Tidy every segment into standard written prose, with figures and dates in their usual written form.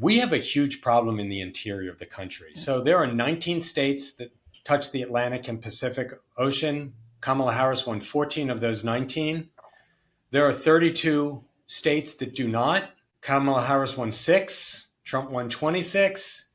We have a huge problem in the interior of the country. So there are 19 states that touch the Atlantic and Pacific Ocean. Kamala Harris won 14 of those 19. There are 32 states that do not. Kamala Harris won 6. Trump won 26.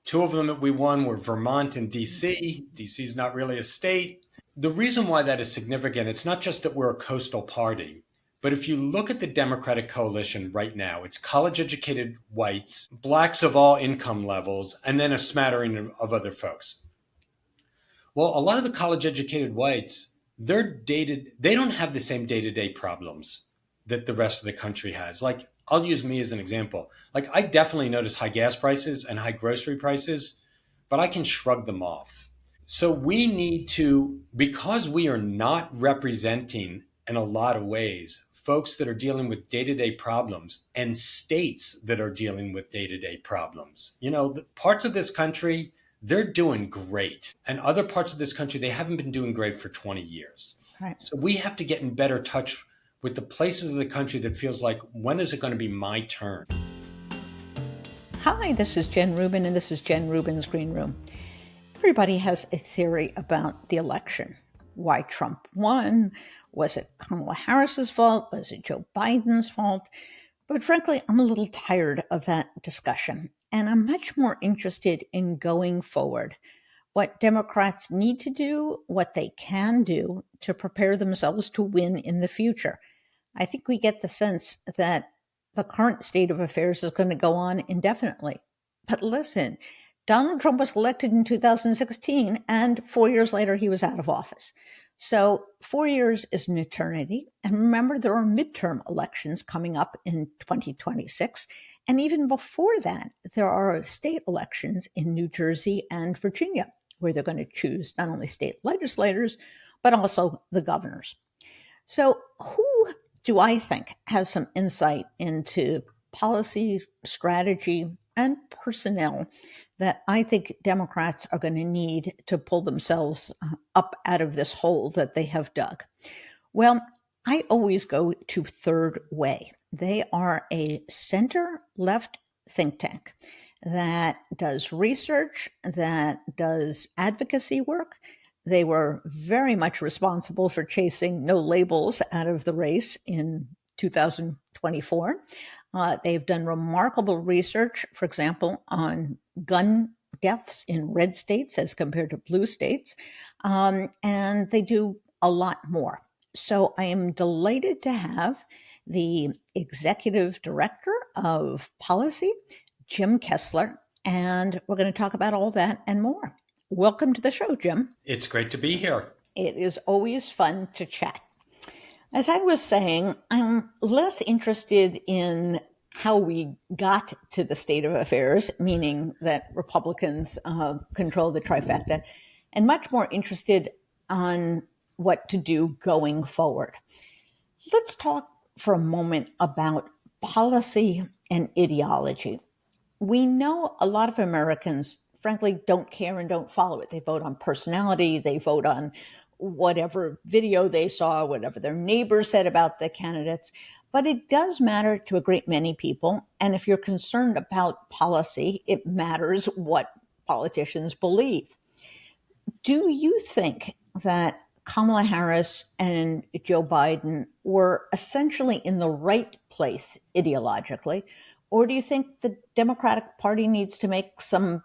2 of them that we won were Vermont and DC. DC is not really a state. The reason why that is significant, it's not just that we're a coastal party, but if you look at the Democratic coalition right now, it's college-educated whites, blacks of all income levels, and then a smattering of other folks. Well, a lot of the college-educated whites, they don't have the same day-to-day problems that the rest of the country has. Like, I'll use me as an example. Like, I definitely notice high gas prices and high grocery prices, but I can shrug them off. So we need to, because we are not representing in a lot of ways folks that are dealing with day-to-day problems and states that are dealing with day-to-day problems. The parts of this country, they're doing great. And other parts of this country, they haven't been doing great for 20 years. Right. So we have to get in better touch with the places of the country that feels like, when is it going to be my turn? Hi, this is Jen Rubin, and this is Jen Rubin's Green Room. Everybody has a theory about the election. Why Trump won? Was it Kamala Harris's fault? Was it Joe Biden's fault? But frankly, I'm a little tired of that discussion, and I'm much more interested in going forward. What Democrats need to do, what they can do to prepare themselves to win in the future. I think we get the sense that the current state of affairs is going to go on indefinitely. But listen, Donald Trump was elected in 2016, and 4 years later, he was out of office. So 4 years is an eternity. And remember, there are midterm elections coming up in 2026. And even before that, there are state elections in New Jersey and Virginia, where they're going to choose not only state legislators, but also the governors. So who do I think has some insight into policy, strategy, and personnel that I think Democrats are going to need to pull themselves up out of this hole that they have dug? Well, I always go to Third Way. They are a center-left think tank that does research, that does advocacy work. They were very much responsible for chasing no labels out of the race in 2024. They've done remarkable research, for example, on gun deaths in red states as compared to blue states. And they do a lot more. So I am delighted to have the executive director of policy, Jim Kessler, and we're going to talk about all that and more. Welcome to the show, Jim. It's great to be here. It is always fun to chat. As I was saying, I'm less interested in how we got to the state of affairs, meaning that Republicans control the trifecta, and much more interested on what to do going forward. Let's talk for a moment about policy and ideology. We know a lot of Americans, frankly, don't care and don't follow it. They vote on personality. They vote on whatever video they saw, whatever their neighbors said about the candidates. But it does matter to a great many people. And if you're concerned about policy, it matters what politicians believe. Do you think that Kamala Harris and Joe Biden were essentially in the right place ideologically? Or do you think the Democratic Party needs to make some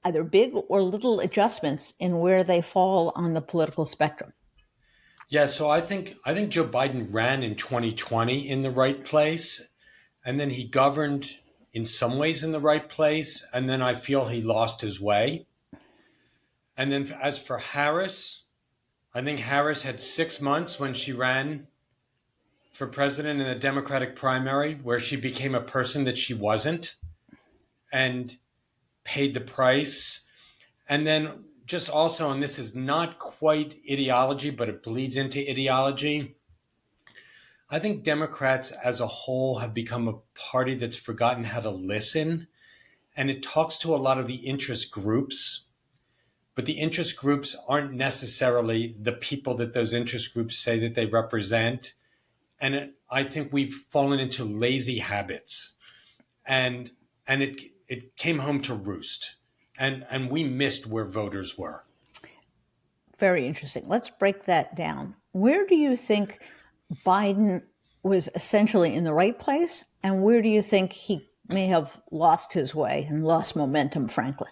either big or little adjustments in where they fall on the political spectrum? Yeah, so I think Joe Biden ran in 2020 in the right place, and then he governed in some ways in the right place, and then I feel he lost his way. And then as for Harris, I think Harris had 6 months when she ran for president in the Democratic primary where she became a person that she wasn't and paid the price. And then just also, and this is not quite ideology, but it bleeds into ideology, I think Democrats as a whole have become a party that's forgotten how to listen. And it talks to a lot of the interest groups, but the interest groups aren't necessarily the people that those interest groups say that they represent. And I think we've fallen into lazy habits. And and it came home to roost, and we missed where voters were. Very interesting. Let's break that down. Where do you think Biden was essentially in the right place, and where do you think he may have lost his way and lost momentum, frankly?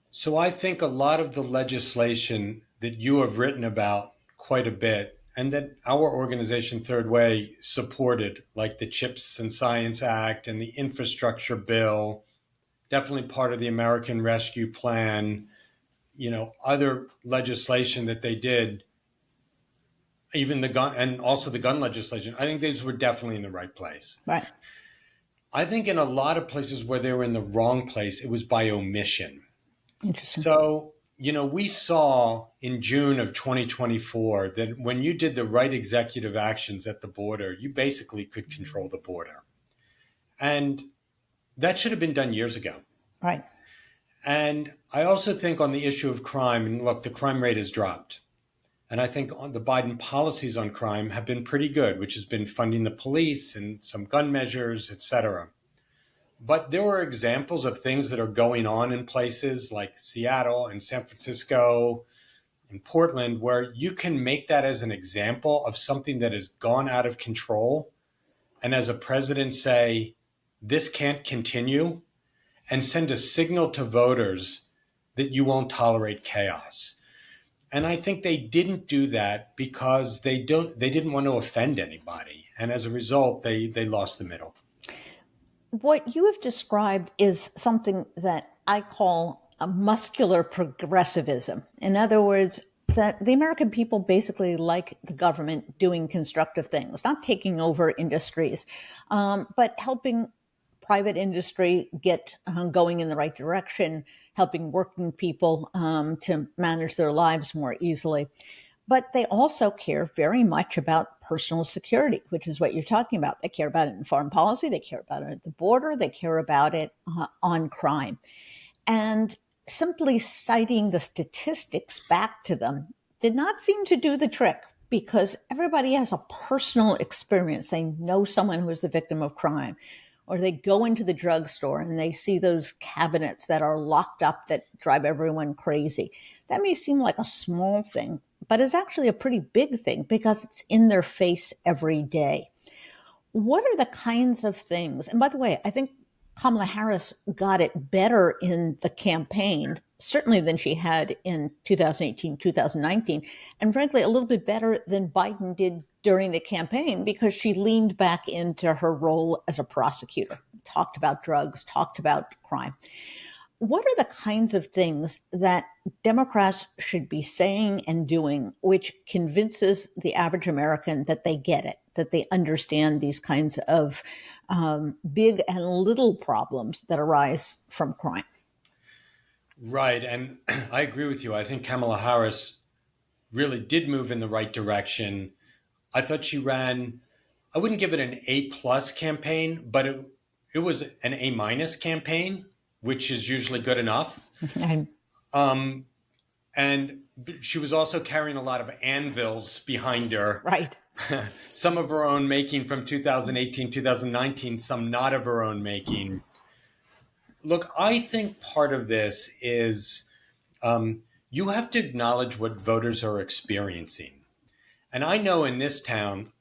So I think a lot of the legislation that you have written about quite a bit, and that our organization Third Way supported, like the CHIPS and Science Act and the infrastructure bill, definitely part of the American Rescue Plan, other legislation that they did, even the gun, and also the gun legislation. I think these were definitely in the right place. Right. I think in a lot of places where they were in the wrong place, it was by omission. Interesting. So, we saw in June of 2024 that when you did the right executive actions at the border, you basically could control the border. And that should have been done years ago. Right. And I also think on the issue of crime, and look, the crime rate has dropped. And I think the Biden policies on crime have been pretty good, which has been funding the police and some gun measures, et cetera. But there were examples of things that are going on in places like Seattle and San Francisco and Portland, where you can make that as an example of something that has gone out of control. And as a president say, this can't continue, and send a signal to voters that you won't tolerate chaos. And I think they didn't do that because they didn't want to offend anybody. And as a result, they lost the middle. What you have described is something that I call a muscular progressivism. In other words, that the American people basically like the government doing constructive things, not taking over industries, but helping private industry get going in the right direction, helping working people to manage their lives more easily. But they also care very much about personal security, which is what you're talking about. They care about it in foreign policy. They care about it at the border. They care about it on crime. And simply citing the statistics back to them did not seem to do the trick, because everybody has a personal experience. They know someone who is the victim of crime, or they go into the drugstore and they see those cabinets that are locked up that drive everyone crazy. That may seem like a small thing, but it's actually a pretty big thing because it's in their face every day. What are the kinds of things? And by the way, I think Kamala Harris got it better in the campaign, certainly than she had in 2018, 2019, and frankly, a little bit better than Biden did during the campaign, because she leaned back into her role as a prosecutor, talked about drugs, talked about crime. What are the kinds of things that Democrats should be saying and doing which convinces the average American that they get it, that they understand these kinds of big and little problems that arise from crime? Right. And I agree with you. I think Kamala Harris really did move in the right direction. I thought she ran, I wouldn't give it an A+ campaign, but it was an A- campaign, which is usually good enough. And she was also carrying a lot of anvils behind her. Right. Some of her own making from 2018, 2019, some not of her own making. Look, I think part of this is you have to acknowledge what voters are experiencing. And I know in this town,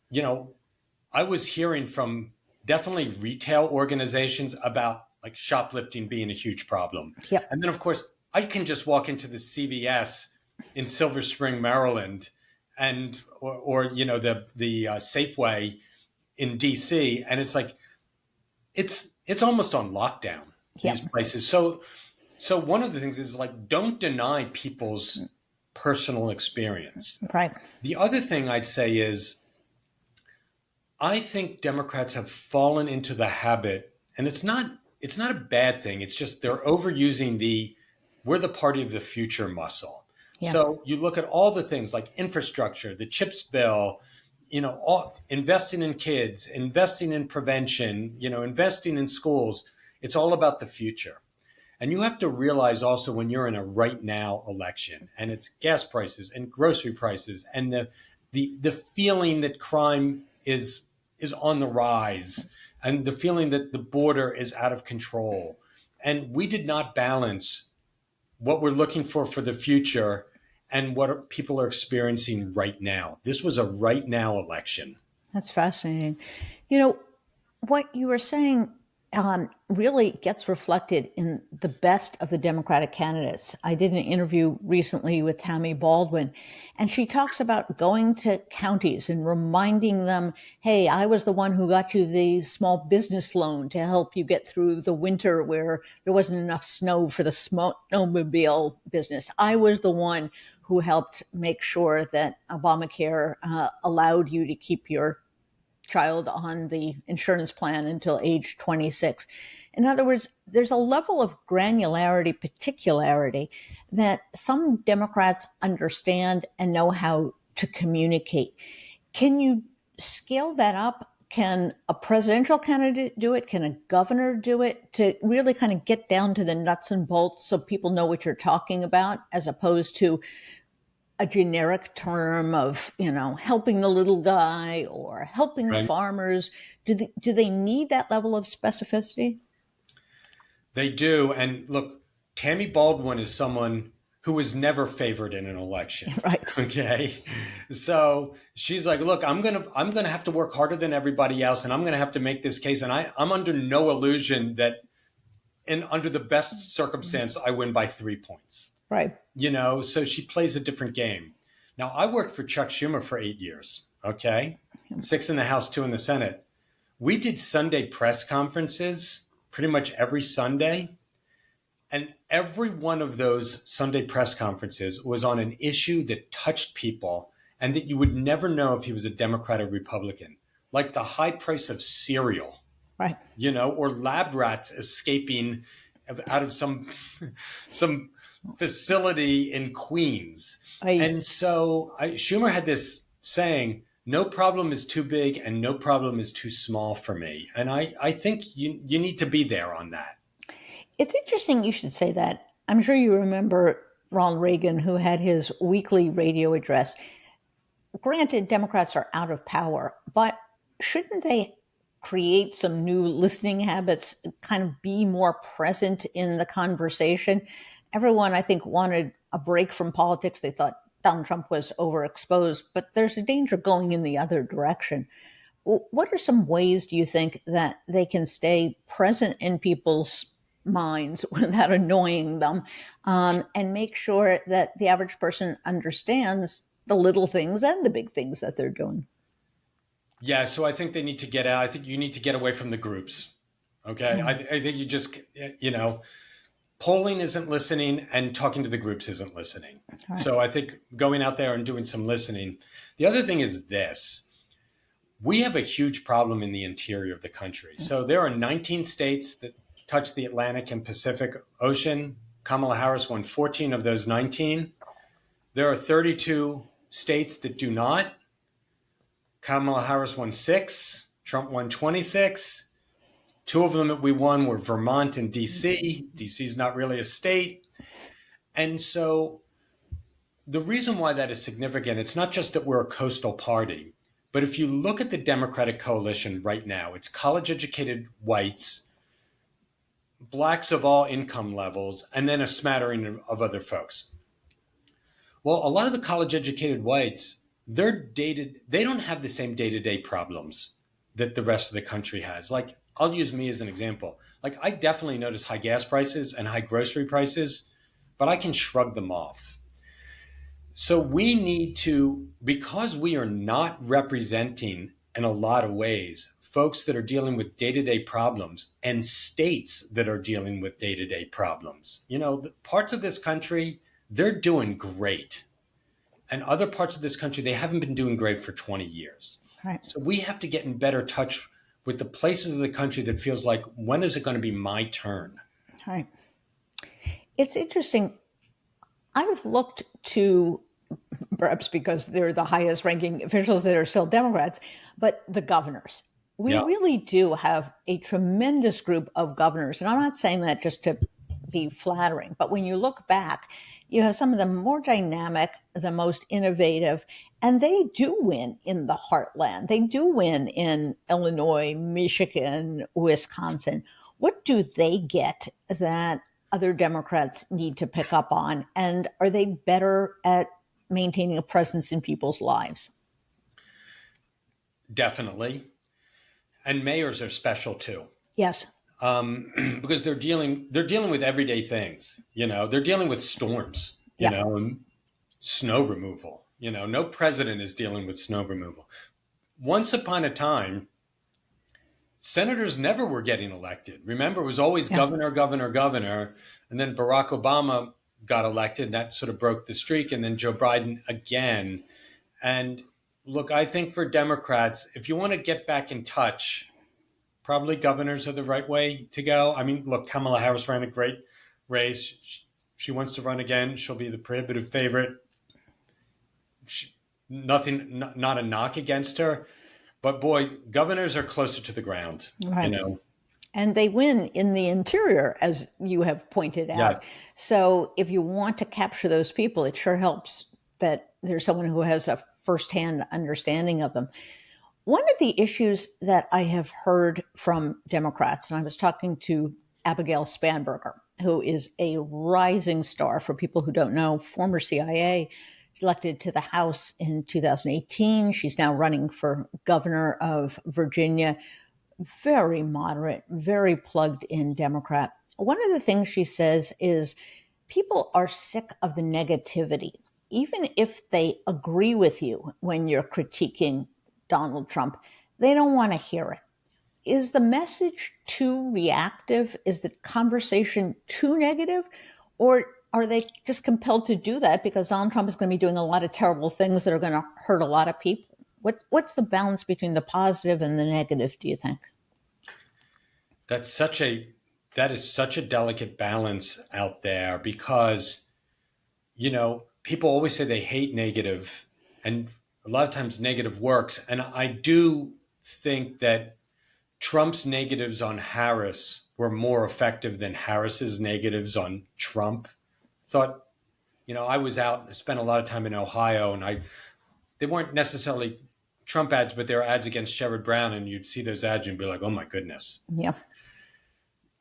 I was hearing from definitely retail organizations about like shoplifting being a huge problem. Yep. And then, of course, I can just walk into the CVS in Silver Spring, Maryland, and or the Safeway in DC, and it's like it's almost on lockdown. These places. So one of the things is like, don't deny people's personal experience. Right. The other thing I'd say is, I think Democrats have fallen into the habit, and it's not a bad thing. It's just they're overusing we're the party of the future muscle. Yeah. So you look at all the things like infrastructure, the CHIPS bill, investing in kids, investing in prevention, investing in schools. It's all about the future. And you have to realize also when you're in a right now election, and it's gas prices and grocery prices and the feeling that crime is on the rise, and the feeling that the border is out of control. And we did not balance what we're looking for the future and what people are experiencing right now. This was a right now election. That's fascinating. You know, what you were saying really gets reflected in the best of the Democratic candidates. I did an interview recently with Tammy Baldwin, and she talks about going to counties and reminding them, hey, I was the one who got you the small business loan to help you get through the winter where there wasn't enough snow for the snowmobile business. I was the one who helped make sure that Obamacare allowed you to keep your child on the insurance plan until age 26. In other words, there's a level of granularity, particularity that some Democrats understand and know how to communicate. Can you scale that up? Can a presidential candidate do it? Can a governor do it to really kind of get down to the nuts and bolts so people know what you're talking about, as opposed to a generic term of, helping the little guy or helping Right? farmers? Do they need that level of specificity? They do. And look, Tammy Baldwin is someone who was never favored in an election. Right. Okay. So she's like, look, I'm gonna have to work harder than everybody else, and I'm gonna have to make this case. And I'm under no illusion that under the best circumstance, I win by 3 points. Right. So she plays a different game. Now, I worked for Chuck Schumer for 8 years. Okay. 6 in the House, 2 in the Senate. We did Sunday press conferences pretty much every Sunday. And every one of those Sunday press conferences was on an issue that touched people and that you would never know if he was a Democrat or Republican, like the high price of cereal, Right. or lab rats escaping out of some facility in Queens. And so Schumer had this saying, no problem is too big and no problem is too small for me. And I think you need to be there on that. It's interesting you should say that. I'm sure you remember Ronald Reagan, who had his weekly radio address. Granted, Democrats are out of power, but shouldn't they create some new listening habits, kind of be more present in the conversation? Everyone, I think, wanted a break from politics. They thought Donald Trump was overexposed, but there's a danger going in the other direction. What are some ways, do you think, that they can stay present in people's minds without annoying them, and make sure that the average person understands the little things and the big things that they're doing? Yeah, so I think they need to get out. I think you need to get away from the groups. Okay. I think you just, polling isn't listening and talking to the groups isn't listening. Right. So I think going out there and doing some listening. The other thing is this. We have a huge problem in the interior of the country. So there are 19 states that touch the Atlantic and Pacific Ocean. Kamala Harris won 14 of those 19. There are 32 states that do not. Kamala Harris won 6. Trump won 26. 2 of them that we won were Vermont and DC. DC is not really a state. And so the reason why that is significant, it's not just that we're a coastal party, but if you look at the Democratic coalition right now, it's college-educated whites, blacks of all income levels, and then a smattering of other folks. Well, a lot of the college-educated whites, they don't have the same day-to-day problems that the rest of the country has. Like, I'll use me as an example. Like, I definitely notice high gas prices and high grocery prices, but I can shrug them off. So we need to, because we are not representing in a lot of ways folks that are dealing with day-to-day problems and states that are dealing with day-to-day problems. The parts of this country, they're doing great. And other parts of this country, they haven't been doing great for 20 years. Right. So we have to get in better touch with the places of the country that feels like, when is it going to be my turn? Right. It's interesting. I've looked to, perhaps because they're the highest ranking officials that are still Democrats, but the governors. We really do have a tremendous group of governors. And I'm not saying that just to be flattering. But when you look back, you have some of the more dynamic, the most innovative, and they do win in the heartland. They do win in Illinois, Michigan, Wisconsin. What do they get that other Democrats need to pick up on? And are they better at maintaining a presence in people's lives? Definitely. And mayors are special too. Yes. Because they're dealing with everyday things. They're dealing with storms, Yeah. and snow removal. No president is dealing with snow removal. Once upon a time, senators never were getting elected. Remember, it was always governor, governor, governor. And then Barack Obama got elected. That sort of broke the streak. And then Joe Biden again. And look, I think for Democrats, if you want to get back in touch, probably governors are the right way to go. I mean, look, Kamala Harris ran a great race. She wants to run again. She'll be the prohibitive favorite. Not a knock against her. But boy, governors are closer to the ground, right. And they win in the interior, as you have pointed out. Yes. So if you want to capture those people, it sure helps that there's someone who has a firsthand understanding of them. One of the issues that I have heard from Democrats, and I was talking to Abigail Spanberger, who is a rising star, for people who don't know, former CIA, elected to the House in 2018. She's now running for governor of Virginia. Very moderate, very plugged in Democrat. One of the things she says is people are sick of the negativity. Even if they agree with you when you're critiquing Donald Trump, they don't want to hear it. Is the message too reactive? Is the conversation too negative? Or are they just compelled to do that because Donald Trump is going to be doing a lot of terrible things that are going to hurt a lot of people? What's the balance between the positive and the negative, do you think? That is such a delicate balance out there because, people always say they hate negative, and a lot of times negative works. And I do think that Trump's negatives on Harris were more effective than Harris's negatives on Trump. Thought, I was out, spent a lot of time in Ohio, and they weren't necessarily Trump ads, but they were ads against Sherrod Brown, and you'd see those ads and be like, oh my goodness. Yeah.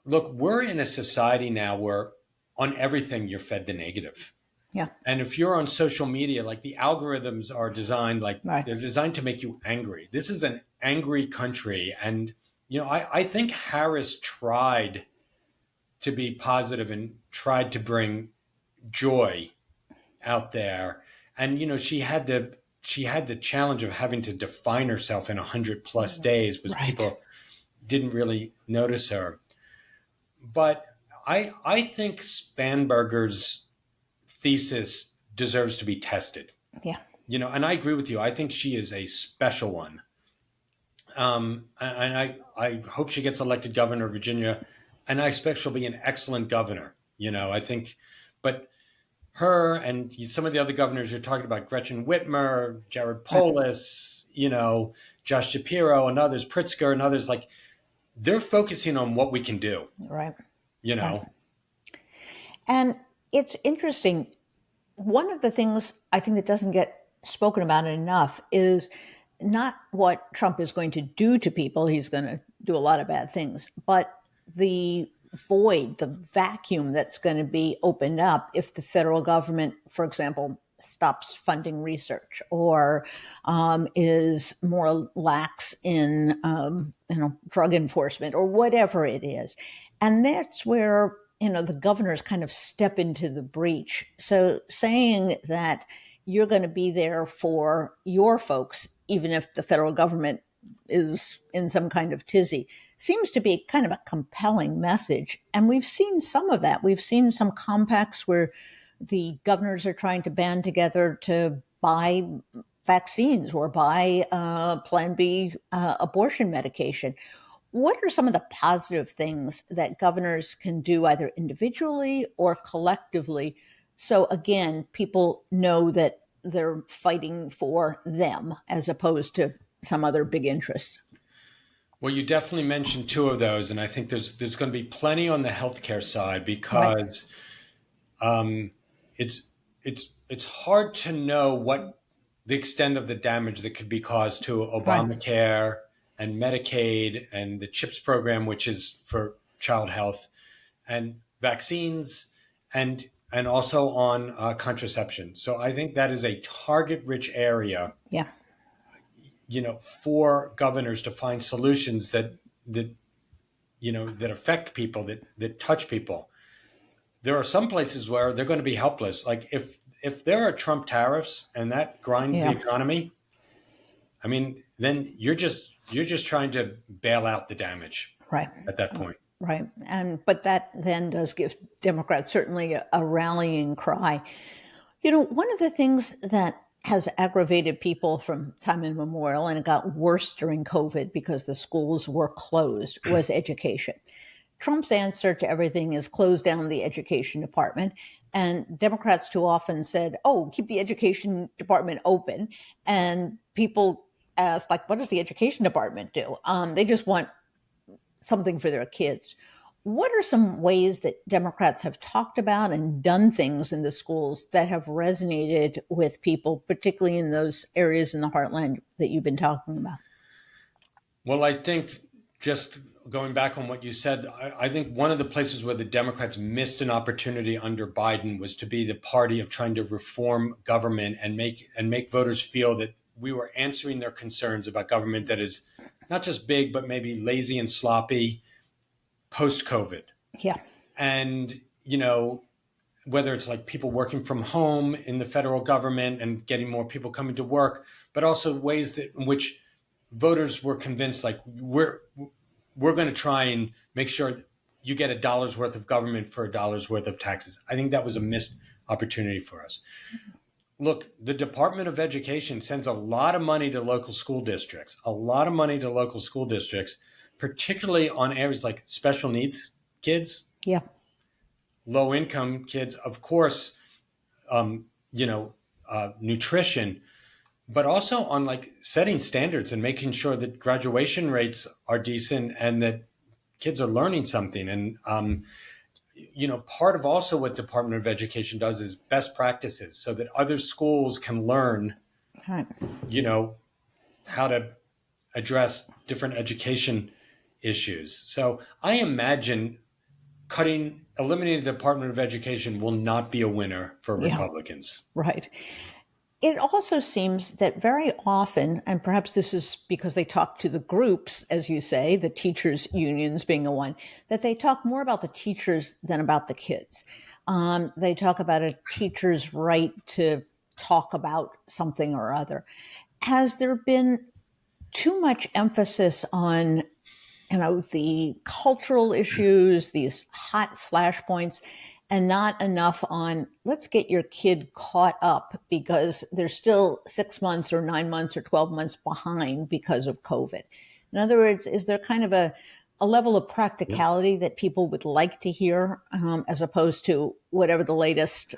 Look, we're in a society now where on everything you're fed the negative. Yeah. And if you're on social media, like the algorithms are designed, they're designed to make you angry. This is an angry country. And, I think Harris tried to be positive and tried to bring joy out there. And, she had the challenge of having to define herself in 100+ days, because people didn't really notice her. But I think Spanberger's thesis deserves to be tested. Yeah. And I agree with you. I think she is a special one. And I hope she gets elected governor of Virginia, and I expect she'll be an excellent governor. I think, but her and some of the other governors you're talking about, Gretchen Whitmer, Jared Polis, Josh Shapiro and others, Pritzker and others, they're focusing on what we can do. Right. Right. And it's interesting. One of the things I think that doesn't get spoken about enough is not what Trump is going to do to people. He's going to do a lot of bad things, but the void, the vacuum that's going to be opened up if the federal government, for example, stops funding research or is more lax in drug enforcement or whatever it is. And that's where the governors kind of step into the breach. So saying that you're going to be there for your folks, even if the federal government is in some kind of tizzy, seems to be kind of a compelling message. And we've seen some of that. We've seen some compacts where the governors are trying to band together to buy vaccines or buy Plan B abortion medication. What are some of the positive things that governors can do either individually or collectively? So again, people know that they're fighting for them as opposed to some other big interest. Well, you definitely mentioned two of those, and I think there's going to be plenty on the healthcare side Right, because um, it's it's hard to know what the extent of the damage that could be caused to right, Obamacare and Medicaid and the CHIPS program, which is for child health, and vaccines, and also on contraception. So I think that is a target-rich area, yeah, for governors to find solutions that that affect people, that touch people. There are some places where they're going to be helpless. Like if there are Trump tariffs and that grinds the yeah, economy, I mean, then you're just trying to bail out the damage right. at that point. Right. But that then does give Democrats certainly a rallying cry. One of the things that has aggravated people from time immemorial, and it got worse during COVID because the schools were closed, was education. Trump's answer to everything is close down the education department. And Democrats too often said, oh, keep the education department open. And people ask, like, what does the education department do? They just want something for their kids. What are some ways that Democrats have talked about and done things in the schools that have resonated with people, particularly in those areas in the heartland that you've been talking about? Well, I think just going back on what you said, I think one of the places where the Democrats missed an opportunity under Biden was to be the party of trying to reform government and make voters feel that we were answering their concerns about government that is not just big, but maybe lazy and sloppy post COVID. Yeah, And, whether it's like people working from home in the federal government and getting more people coming to work, but also ways that in which voters were convinced, like we're going to try and make sure you get $1 worth of government for $1 worth of taxes. I think that was a missed opportunity for us. Look, the Department of Education sends a lot of money to local school districts, particularly on areas like special needs kids, yeah, low income kids, of course, um, nutrition, but also on like setting standards and making sure that graduation rates are decent and that kids are learning something. And, part of also what Department of Education does is best practices so that other schools can learn, right. you know, how to address different education issues. So I imagine eliminating the Department of Education will not be a winner for Yeah, Republicans. right. It also seems that very often, and perhaps this is because they talk to the groups, as you say, the teachers' unions being a one, that they talk more about the teachers than about the kids. They talk about a teacher's right to talk about something or other. Has there been too much emphasis on the cultural issues, these hot flashpoints, and not enough on let's get your kid caught up because they're still 6 months or 9 months or 12 months behind because of COVID? In other words, is there kind of a level of Yeah. practicality that people would like to hear, as opposed to whatever the latest,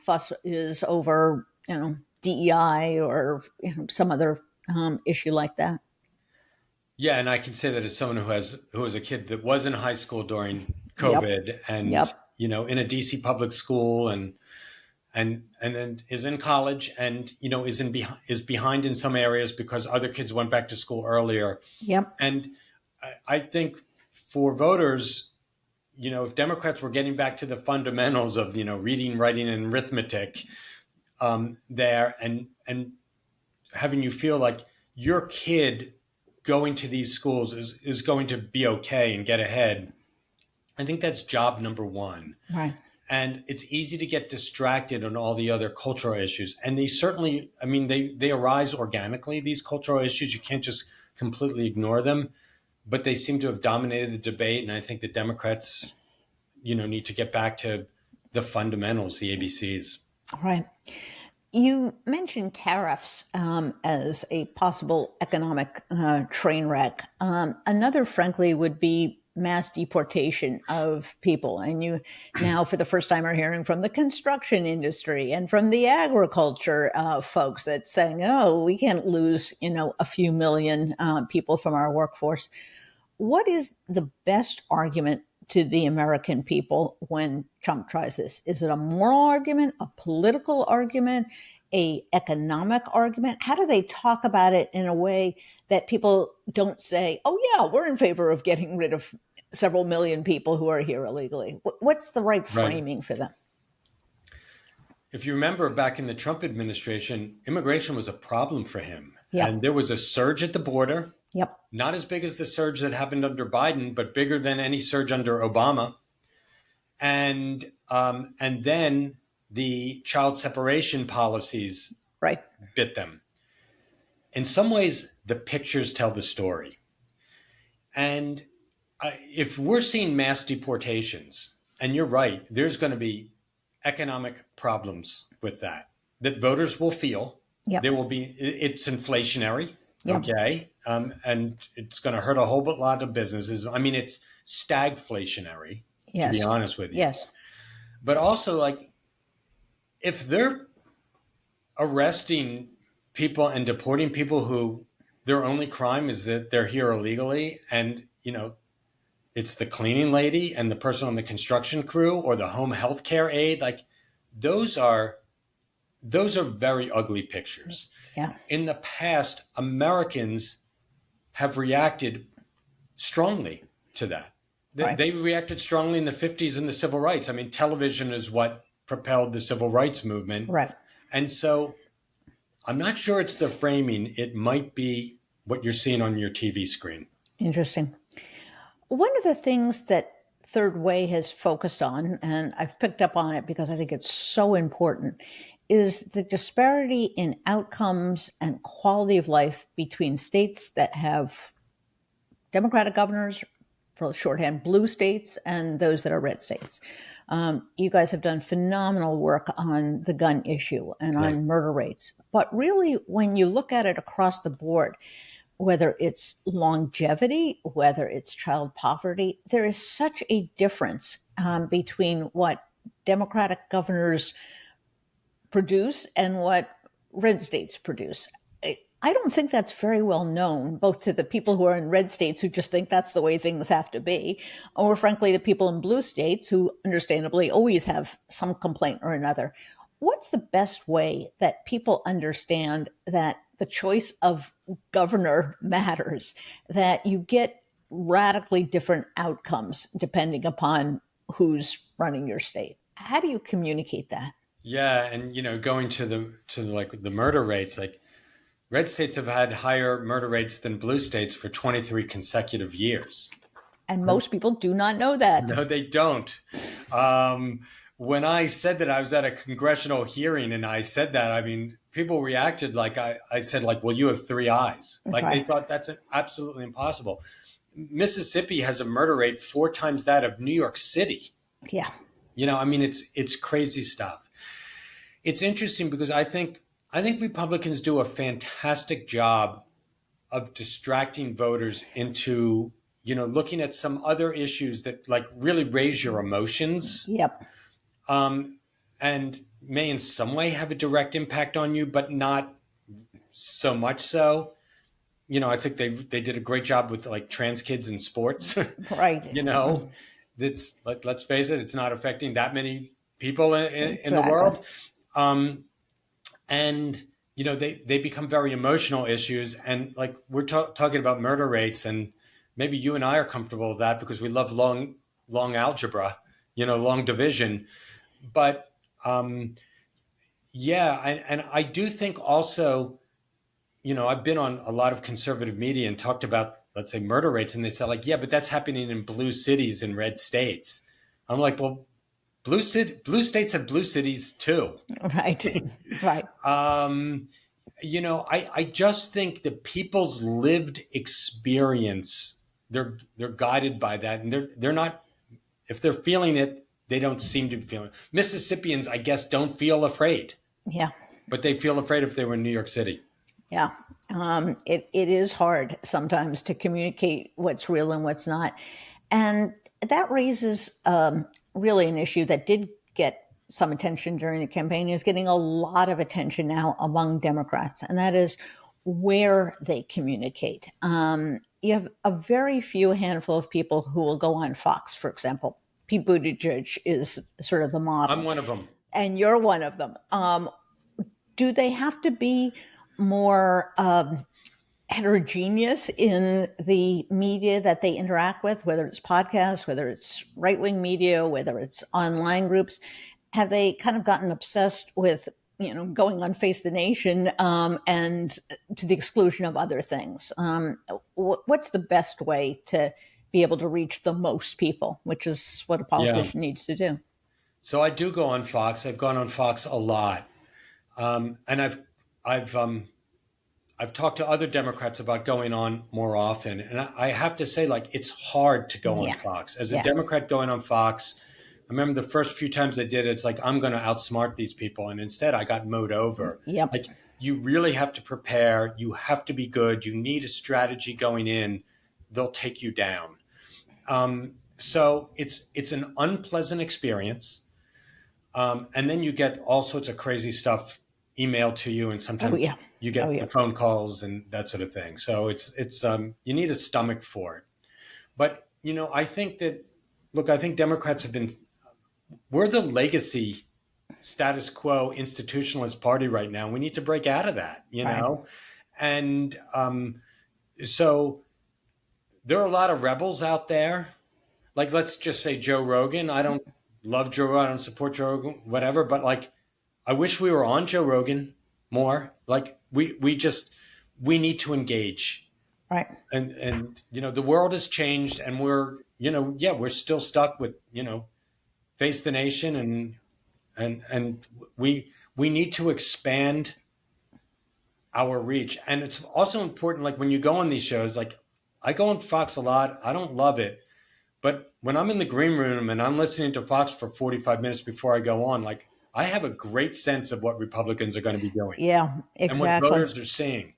fuss is over, DEI or some other issue like that? Yeah, and I can say that as someone who was a kid that was in high school during Yep. COVID, and Yep. in a DC public school, and then is in college, and is behind in some areas because other kids went back to school earlier. Yep. And I think for voters, if Democrats were getting back to the fundamentals of reading, writing, and arithmetic, there, and having you feel like your kid going to these schools is going to be okay and get ahead. I think that's job number one. Right. And it's easy to get distracted on all the other cultural issues. And they certainly, I mean, they arise organically, these cultural issues. You can't just completely ignore them, but they seem to have dominated the debate. And I think the Democrats, need to get back to the fundamentals, the ABCs. Right. You mentioned tariffs as a possible economic train wreck. Another, frankly, would be mass deportation of people. And you now, for the first time, are hearing from the construction industry and from the agriculture folks that's saying, oh, we can't lose, a few million people from our workforce. What is the best argument to the American people when Trump tries this? Is it a moral argument, a political argument, a economic argument? How do they talk about it in a way that people don't say, oh yeah, we're in favor of getting rid of several million people who are here illegally? What's the right Right. framing for them? If you remember back in the Trump administration, immigration was a problem for him. Yep. And there was a surge at the border. Yep. Not as big as the surge that happened under Biden, but bigger than any surge under Obama. And then the child separation policies Right. bit them. In some ways, the pictures tell the story. And if we're seeing mass deportations, and you're right, there's going to be economic problems with that voters will feel. Yep. There will be, it's inflationary. Yep. Okay. And it's going to hurt a whole lot of businesses. I mean, it's stagflationary, Yes. to be honest with you. Yes. But also, like, if they're arresting people and deporting people who their only crime is that they're here illegally, and, it's the cleaning lady and the person on the construction crew or the home health care aide, like, those are very ugly pictures. Yeah. In the past, Americans have reacted strongly to that. Right. They reacted strongly in the 50s and the civil rights. I mean, television is what propelled the civil rights movement. Right. And so I'm not sure it's the framing. It might be what you're seeing on your TV screen. Interesting. One of the things that Third Way has focused on, and I've picked up on it because I think it's so important, is the disparity in outcomes and quality of life between states that have Democratic governors, for shorthand, blue states, and those that are red states. You guys have done phenomenal work on the gun issue and Right. on murder rates. But really, when you look at it across the board, whether it's longevity, whether it's child poverty, there is such a difference between what Democratic governors produce and what red states produce. I don't think that's very well known, both to the people who are in red states who just think that's the way things have to be, or frankly, the people in blue states who understandably always have some complaint or another. What's the best way that people understand that the choice of governor matters, that you get radically different outcomes depending upon who's running your state? How do you communicate that? Yeah, and going to the murder rates, like, red states have had higher murder rates than blue states for 23 consecutive years. And most people do not know that. No, they don't. When I said that, I was at a congressional hearing and I said that, I mean, people reacted like I said, like, well, you have three eyes. Like, Right. they thought that's absolutely impossible. Mississippi has a murder rate 4 times that of New York City. Yeah. I mean, it's crazy stuff. It's interesting because I think Republicans do a fantastic job of distracting voters into, looking at some other issues that, like, really raise your emotions. Yep. And may in some way have a direct impact on you, but not so much so. I think they did a great job with, like, trans kids in sports. Right. That's, let's face it, it's not affecting that many people in the Exactly. world. And, they become very emotional issues. And, like, we're talking about murder rates, and maybe you and I are comfortable with that because we love long algebra, long division. But, yeah, and I do think also, I've been on a lot of conservative media and talked about, let's say, murder rates, and they said, like, yeah, but that's happening in blue cities and red states. I'm like, well, blue states have blue cities too. Right. Right. I just think that people's lived experience, they're guided by that, and they're not, if they're feeling it, they don't seem to be feeling it. Mississippians, I guess, don't feel afraid. Yeah. But they feel afraid if they were in New York City. Yeah. It is hard sometimes to communicate what's real and what's not. And that raises really an issue that did get some attention during the campaign, is getting a lot of attention now among Democrats, and that is where they communicate. You have a very few handful of people who will go on Fox, for example. Pete Buttigieg is sort of the model. I'm one of them. And you're one of them. Do they have to be more heterogeneous in the media that they interact with, whether it's podcasts, whether it's right-wing media, whether it's online groups? Have they kind of gotten obsessed with, going on Face the Nation and to the exclusion of other things? What's the best way to be able to reach the most people, which is what a politician needs to do? So I do go on Fox. I've gone on Fox a lot, and I've talked to other Democrats about going on more often, and I have to say, like, it's hard to go on Fox as a Democrat going on Fox. I remember the first few times I did it, it's like, I'm going to outsmart these people, and instead I got mowed over. Yep. Like, you really have to prepare. You have to be good. You need a strategy going in. They'll take you down. So it's an unpleasant experience. And then you get all sorts of crazy stuff emailed to you, and sometimes you get the phone calls and that sort of thing. So it's you need a stomach for it. But I think Democrats we're the legacy status quo institutionalist party right now. We need to break out of that, know, and so there are a lot of rebels out there. Like, let's just say Joe Rogan. I don't love Joe Rogan. I don't support Joe Rogan, whatever. But like, I wish we were on Joe Rogan more. Like, we need to engage. Right. And the world has changed, and we're still stuck with, Face the Nation, and we need to expand our reach. And it's also important, like, when you go on these shows, like, I go on Fox a lot. I don't love it. But when I'm in the green room and I'm listening to Fox for 45 minutes before I go on, like, I have a great sense of what Republicans are going to be doing. Yeah, exactly. And what voters are saying.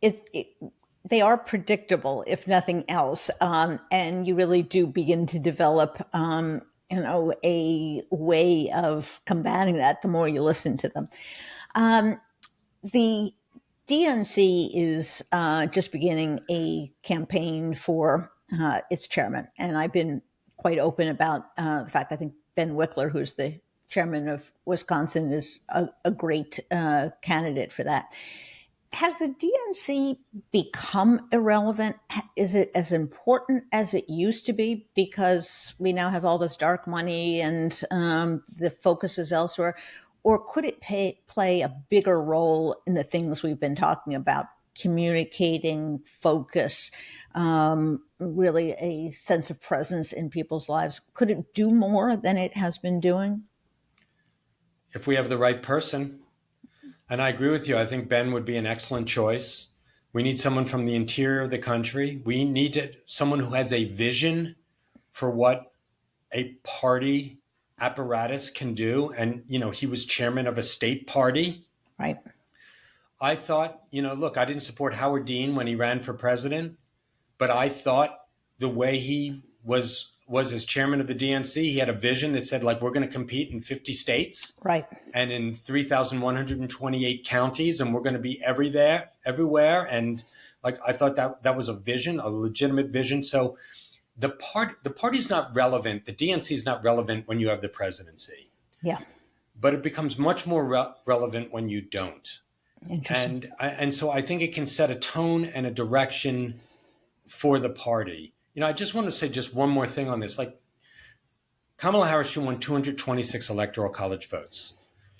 They are predictable, if nothing else. And you really do begin to develop, a way of combating that the more you listen to them. The DNC is just beginning a campaign for its chairman. And I've been quite open about the fact I think Ben Wickler, who's the chairman of Wisconsin, is a great candidate for that. Has the DNC become irrelevant? Is it as important as it used to be because we now have all this dark money and the focus is elsewhere? Or could it play a bigger role in the things we've been talking about? Communicating, focus, really a sense of presence in people's lives. Could it do more than it has been doing? If we have the right person. And I agree with you. I think Ben would be an excellent choice. We need someone from the interior of the country. We need someone who has a vision for what a party apparatus can do. And, he was chairman of a state party. Right. I thought, look, I didn't support Howard Dean when he ran for president, but I thought the way he was as chairman of the DNC, he had a vision that said, like, we're going to compete in 50 states. Right. And in 3,128 counties, and we're going to be everywhere. And like, I thought that was a vision, a legitimate vision. So the party's not relevant. The DNC is not relevant when you have the presidency. Yeah. But it becomes much more relevant when you don't. Interesting. And so I think it can set a tone and a direction for the party. I just want to say just one more thing on this. Like, Kamala Harris, she won 226 electoral college votes.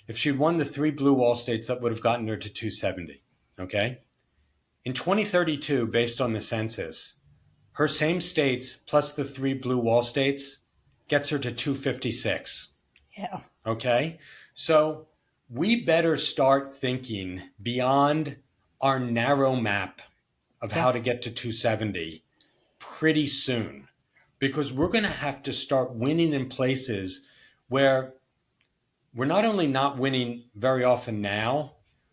If she'd won the 3 blue wall states, that would have gotten her to 270. Okay. In 2032, based on the census, her same states plus the 3 blue wall states gets her to 256. Yeah. Okay. So we better start thinking beyond our narrow map of how to get to 270 pretty soon, because we're going to have to start winning in places where we're not only not winning very often now,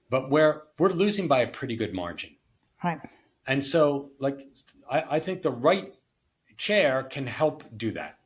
but where we're losing by a pretty good margin. Right. And so, like, I think the right chair can help do that.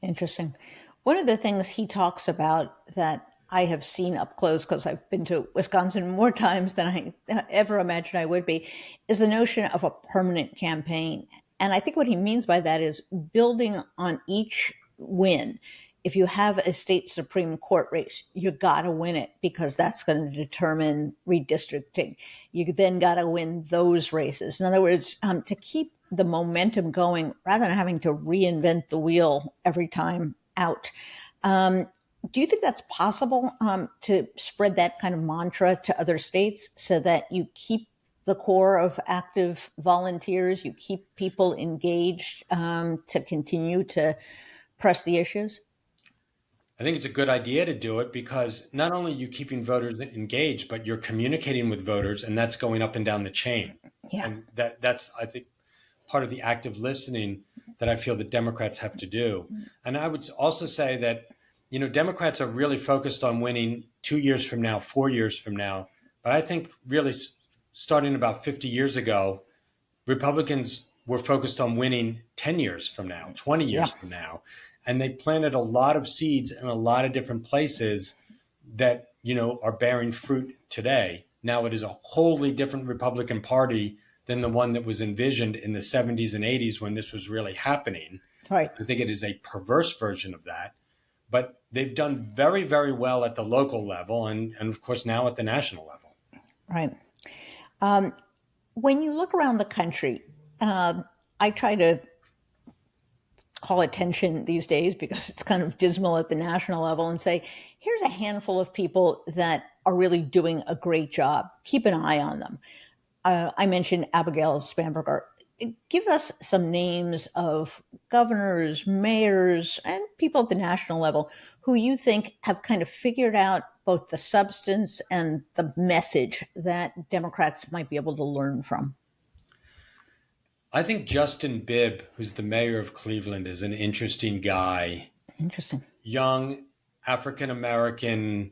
Interesting. One of the things he talks about that I have seen up close, because I've been to Wisconsin more times than I ever imagined I would be, is the notion of a permanent campaign. And I think what he means by that is building on each win. If you have a state Supreme Court race, you got to win it because that's going to determine redistricting. You then got to win those races. In other words, to keep the momentum going rather than having to reinvent the wheel every time out. Do you think that's possible to spread that kind of mantra to other states so that you keep the core of active volunteers, you keep people engaged to continue to press the issues? I think it's a good idea to do it because not only are you keeping voters engaged, but you're communicating with voters, and that's going up and down the chain. Yeah. And that's, I think, part of the active listening that I feel that Democrats have to do. And I would also say that, Democrats are really focused on winning 2 years from now, 4 years from now. But I think really starting about 50 years ago, Republicans were focused on winning 10 years from now, 20 years from now. And they planted a lot of seeds in a lot of different places that, are bearing fruit today. Now it is a wholly different Republican Party than the one that was envisioned in the 70s and 80s when this was really happening. Right. I think it is a perverse version of that. But they've done very, very well at the local level and of course, now at the national level. Right. When you look around the country, I try to call attention these days because it's kind of dismal at the national level and say, here's a handful of people that are really doing a great job. Keep an eye on them. I mentioned Abigail Spanberger. Give us some names of governors, mayors, and people at the national level who you think have kind of figured out both the substance and the message that Democrats might be able to learn from. I think Justin Bibb, who's the mayor of Cleveland, is an interesting guy. Interesting. Young, African-American,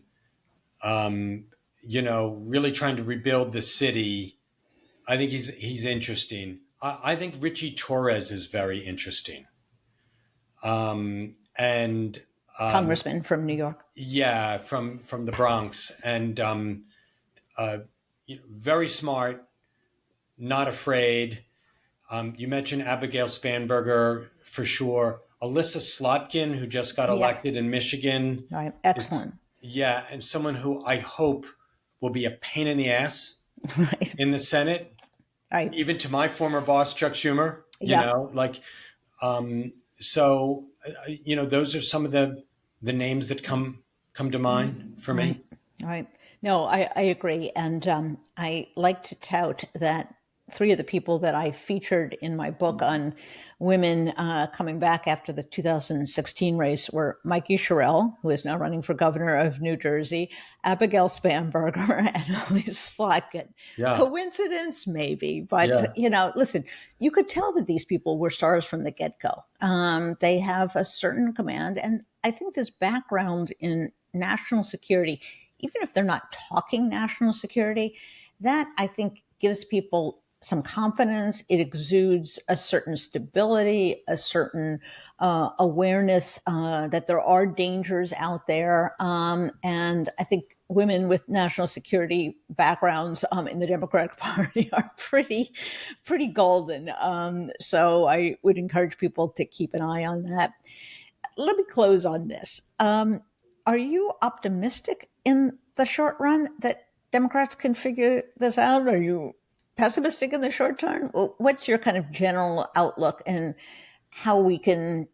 really trying to rebuild the city. I think he's interesting. I think Richie Torres is very interesting. Congressman from New York. Yeah, from the Bronx. And very smart, not afraid. You mentioned Abigail Spanberger for sure. Alyssa Slotkin, who just got elected in Michigan. Right. Excellent. And someone who I hope will be a pain in the ass in the Senate. Right. Even to my former boss, Chuck Schumer, those are some of the names that come to mind for me. Right. No, I agree. And I like to tout that three of the people that I featured in my book on women coming back after the 2016 race were Mikey Sherrill, who is now running for governor of New Jersey, Abigail Spanberger, and Elise Slotkin. Yeah. Coincidence? Maybe. But, listen, you could tell that these people were stars from the get-go. They have a certain command. And I think this background in national security, even if they're not talking national security, that I think gives people some confidence. It exudes a certain stability, a certain awareness that there are dangers out there. And I think women with national security backgrounds in the Democratic Party are pretty golden. So I would encourage people to keep an eye on that. Let me close on this. Are you optimistic in the short run that Democrats can figure this out? Are you pessimistic in the short term? What's your kind of general outlook and how we can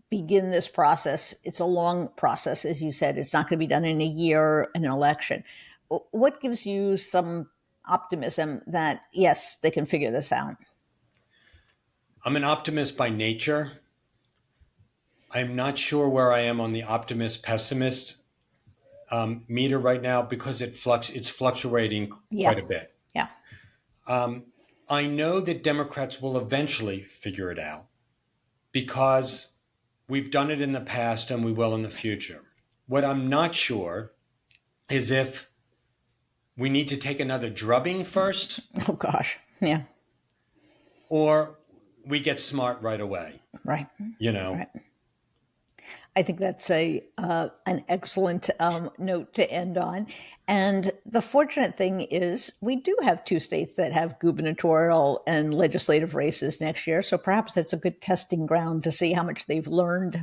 begin this process? It's a long process, as you said. It's not going to be done in a year, an election. What gives you some optimism that, yes, they can figure this out? I'm an optimist by nature. I'm not sure where I am on the optimist-pessimist meter right now because it's fluctuating quite a bit. Yeah. I know that Democrats will eventually figure it out because we've done it in the past and we will in the future. What I'm not sure is if we need to take another drubbing first. Oh, gosh. Yeah. Or we get smart right away. Right. You know, Right. I think that's an excellent note to end on. And the fortunate thing is, we do have two states that have gubernatorial and legislative races next year. So perhaps that's a good testing ground to see how much they've learned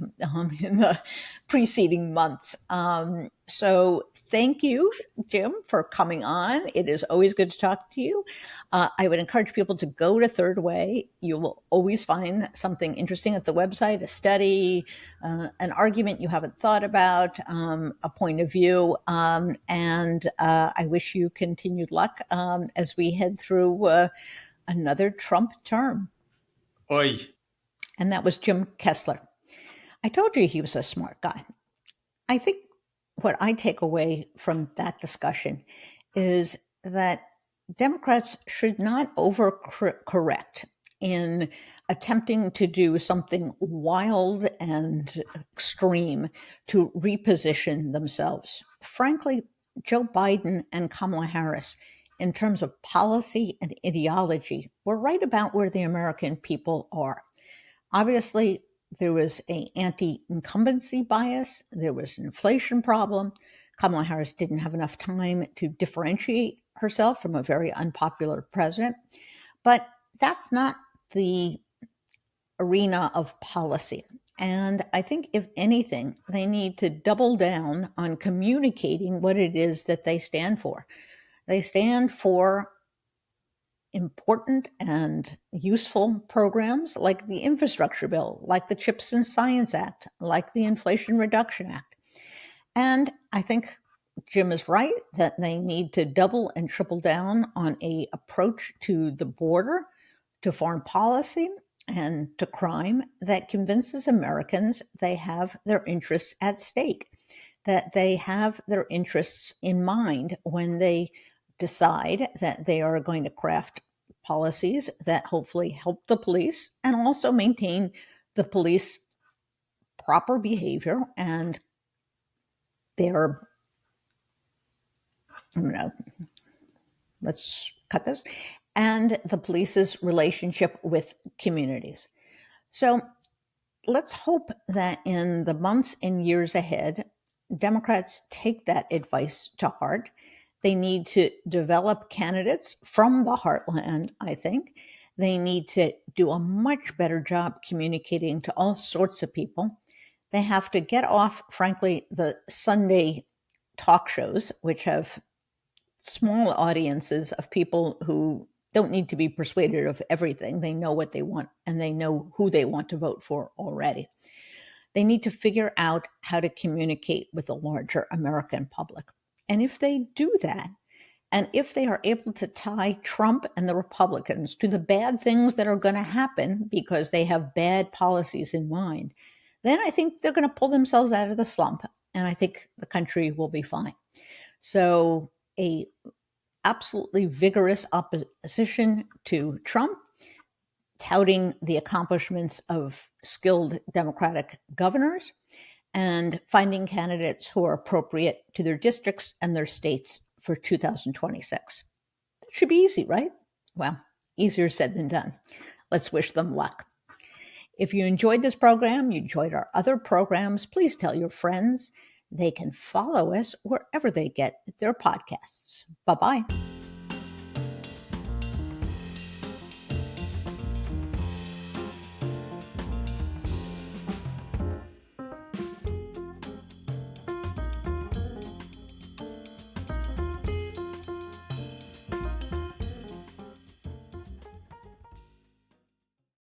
in the preceding months. So thank you, Jim, for coming on. It is always good to talk to you. I would encourage people to go to Third Way. You will always find something interesting at the website, a study, an argument you haven't thought about, a point of view. And I wish you continued luck as we head through another Trump term. Oy. And that was Jim Kessler. I told you he was a smart guy. I think what I take away from that discussion is that Democrats should not overcorrect in attempting to do something wild and extreme to reposition themselves. Frankly, Joe Biden and Kamala Harris, in terms of policy and ideology, were right about where the American people are. Obviously, there was an anti-incumbency bias. There was an inflation problem. Kamala Harris didn't have enough time to differentiate herself from a very unpopular president. But that's not the arena of policy. And I think, if anything, they need to double down on communicating what it is that they stand for. They stand for important and useful programs like the infrastructure bill, like the Chips and Science Act, like the Inflation Reduction Act. And I think Jim is right that they need to double and triple down on an approach to the border, to foreign policy, and to crime that convinces Americans they have their interests at stake, that they have their interests in mind when they decide that they are going to craft policies that hopefully help the police and also maintain the police proper behavior and their, let's cut this, and the police's relationship with communities. So let's hope that in the months and years ahead, Democrats take that advice to heart. They need to develop candidates from the heartland, I think. They need to do a much better job communicating to all sorts of people. They have to get off, frankly, the Sunday talk shows, which have small audiences of people who don't need to be persuaded of everything. They know what they want and they know who they want to vote for already. They need to figure out how to communicate with the larger American public. And if they do that, and if they are able to tie Trump and the Republicans to the bad things that are going to happen because they have bad policies in mind, then I think they're going to pull themselves out of the slump. And I think the country will be fine. So a absolutely vigorous opposition to Trump, touting the accomplishments of skilled Democratic governors, and finding candidates who are appropriate to their districts and their states for 2026. That should be easy, right? Well, easier said than done. Let's wish them luck. If you enjoyed this program, you enjoyed our other programs, please tell your friends. They can follow us wherever they get their podcasts. Bye-bye.